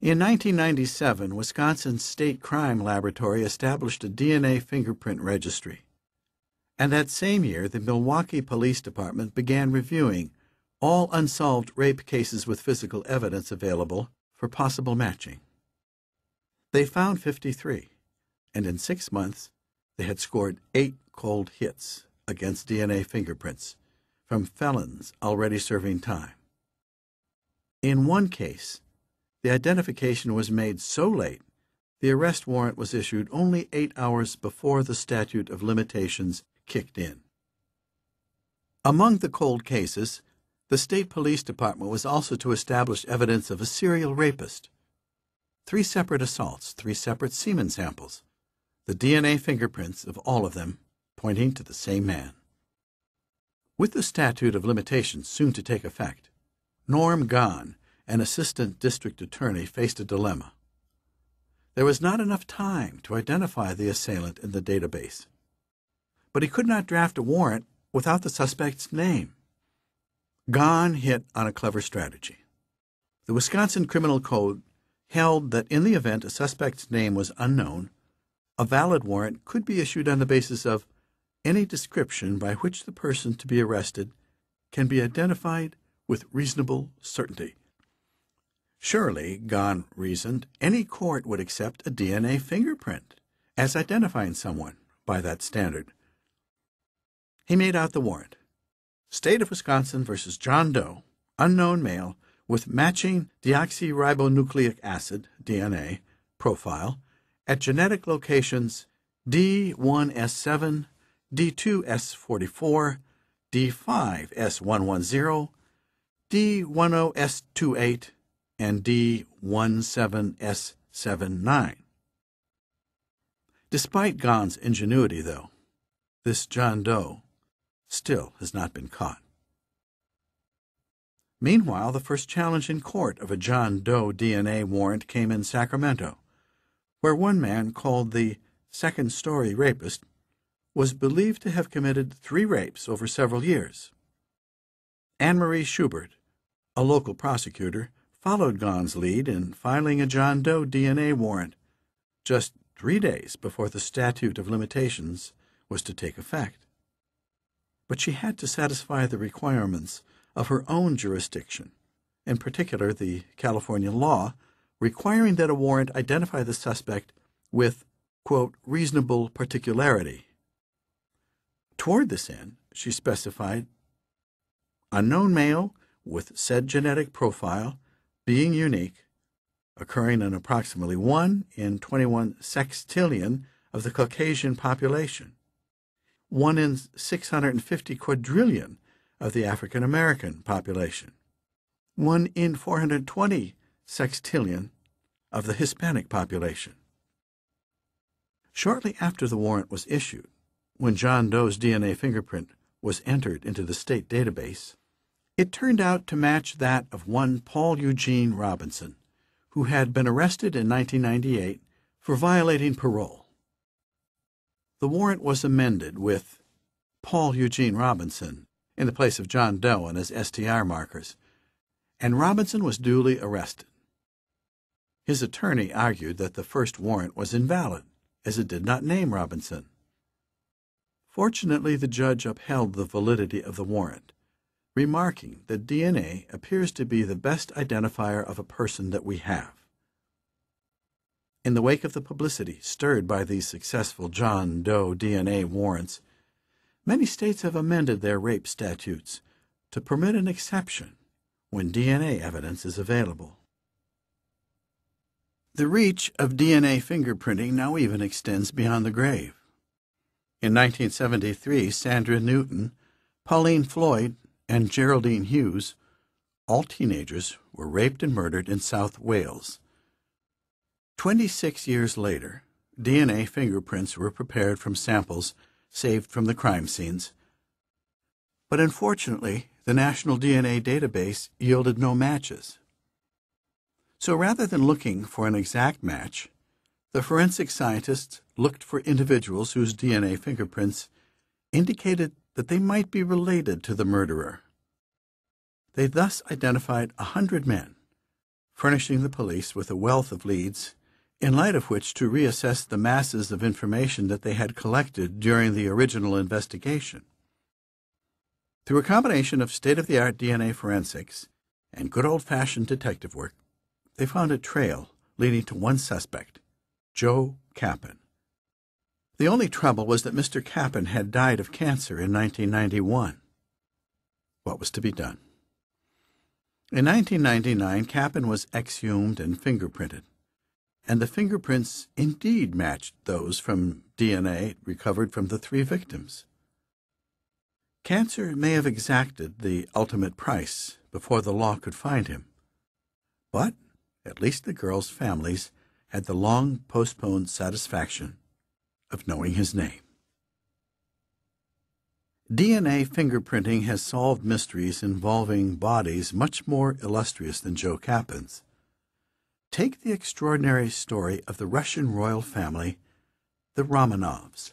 In 1997, Wisconsin's State Crime Laboratory established a DNA fingerprint registry. And that same year, the Milwaukee Police Department began reviewing all unsolved rape cases with physical evidence available for possible matching. They found 53, and in 6 months, they had scored 8 cold hits against DNA fingerprints from felons already serving time. In one case, the identification was made so late, the arrest warrant was issued only 8 hours before the statute of limitations kicked in. Among the cold cases, the state police department was also to establish evidence of a serial rapist. 3 separate assaults, 3 separate semen samples, the DNA fingerprints of all of them pointing to the same man. With the statute of limitations soon to take effect, Norm Gahn, an assistant district attorney, faced a dilemma. There was not enough time to identify the assailant in the database, but he could not draft a warrant without the suspect's name. Gahn hit on a clever strategy. The Wisconsin Criminal Code held that in the event a suspect's name was unknown, a valid warrant could be issued on the basis of any description by which the person to be arrested can be identified with reasonable certainty. Surely, Gahn reasoned, any court would accept a DNA fingerprint as identifying someone by that standard. He made out the warrant. State of Wisconsin versus John Doe, unknown male, with matching deoxyribonucleic acid, DNA, profile at genetic locations D1S7, D2S44, D5S110, D10S28, and D17S79. Despite Gahn's ingenuity, though, this John Doe still has not been caught. Meanwhile, the first challenge in court of a John Doe DNA warrant came in Sacramento, where one man called the second-story rapist was believed to have committed 3 rapes over several years. Anne-Marie Schubert, a local prosecutor, followed Gahn's lead in filing a John Doe DNA warrant just 3 days before the statute of limitations was to take effect. But she had to satisfy the requirements of her own jurisdiction, in particular the California law requiring that a warrant identify the suspect with, quote, reasonable particularity. Toward this end, she specified unknown male with said genetic profile being unique, occurring in approximately 1 in 21 sextillion of the Caucasian population, 1 in 650 quadrillion of the African American population, 1 in 420 sextillion of the Hispanic population. Shortly after the warrant was issued, when John Doe's DNA fingerprint was entered into the state database, it turned out to match that of one Paul Eugene Robinson, who had been arrested in 1998 for violating parole. The warrant was amended with Paul Eugene Robinson in the place of John Doe and his STR markers, and Robinson was duly arrested. His attorney argued that the first warrant was invalid, as it did not name Robinson. Fortunately, the judge upheld the validity of the warrant, remarking that DNA appears to be the best identifier of a person that we have. In the wake of the publicity stirred by these successful John Doe DNA warrants, many states have amended their rape statutes to permit an exception when DNA evidence is available. The reach of DNA fingerprinting now even extends beyond the grave. In 1973, Sandra Newton, Pauline Floyd, and Geraldine Hughes, all teenagers, were raped and murdered in South Wales. 26 years later, DNA fingerprints were prepared from samples saved from the crime scenes. But unfortunately, the National DNA Database yielded no matches. So rather than looking for an exact match, the forensic scientists looked for individuals whose DNA fingerprints indicated that they might be related to the murderer. They thus identified 100 men, furnishing the police with a wealth of leads, in light of which to reassess the masses of information that they had collected during the original investigation. Through a combination of state-of-the-art DNA forensics and good old-fashioned detective work, they found a trail leading to one suspect, Joe Kappen. The only trouble was that Mr. Kappen had died of cancer in 1991. What was to be done? In 1999, Kappen was exhumed and fingerprinted, and the fingerprints indeed matched those from DNA recovered from the 3 victims. Cancer may have exacted the ultimate price before the law could find him, but at least the girls' families had the long-postponed satisfaction of knowing his name. DNA fingerprinting has solved mysteries involving bodies much more illustrious than Joe Kappen's. Take the extraordinary story of the Russian royal family, the Romanovs.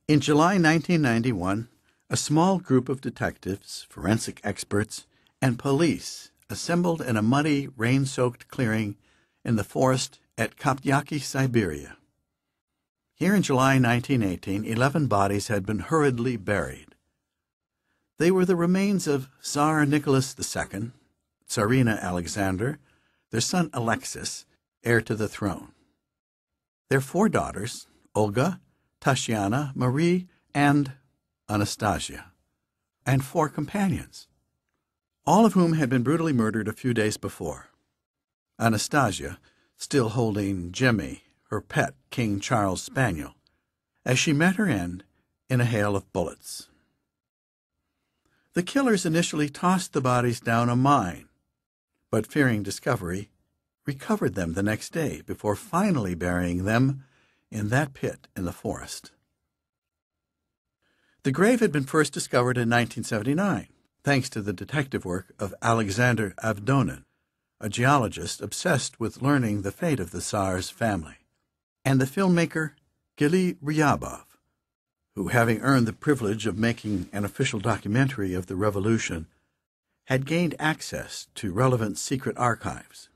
In July 1991, a small group of detectives, forensic experts, and police assembled in a muddy, rain-soaked clearing in the forest at Kopyaki, Siberia. Here in July 1918, 11 bodies had been hurriedly buried. They were the remains of Tsar Nicholas II, Tsarina Alexander, their son Alexis, heir to the throne, their 4 daughters, Olga, Tatiana, Marie, and Anastasia, and 4 companions, all of whom had been brutally murdered a few days before. Anastasia, still holding Jimmy, her pet King Charles Spaniel, as she met her end in a hail of bullets. The killers initially tossed the bodies down a mine, but fearing discovery, recovered them the next day before finally burying them in that pit in the forest. The grave had been first discovered in 1979, thanks to the detective work of Alexander Avdonin, a geologist obsessed with learning the fate of the Tsar's family, and the filmmaker Gili Ryabov, who, having earned the privilege of making an official documentary of the revolution, had gained access to relevant secret archives.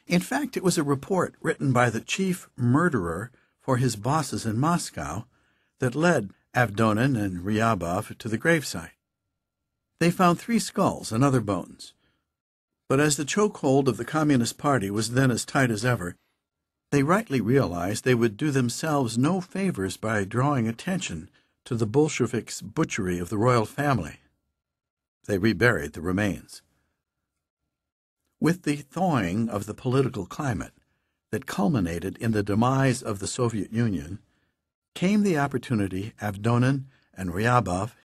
In fact, it was a report written by the chief murderer for his bosses in Moscow that led Avdonin and Ryabov to the gravesite. They found 3 skulls and other bones, but as the chokehold of the Communist Party was then as tight as ever, they rightly realized they would do themselves no favors by drawing attention to the Bolsheviks' butchery of the royal family. They reburied the remains. With the thawing of the political climate that culminated in the demise of the Soviet Union, came the opportunity Avdonin and Ryabov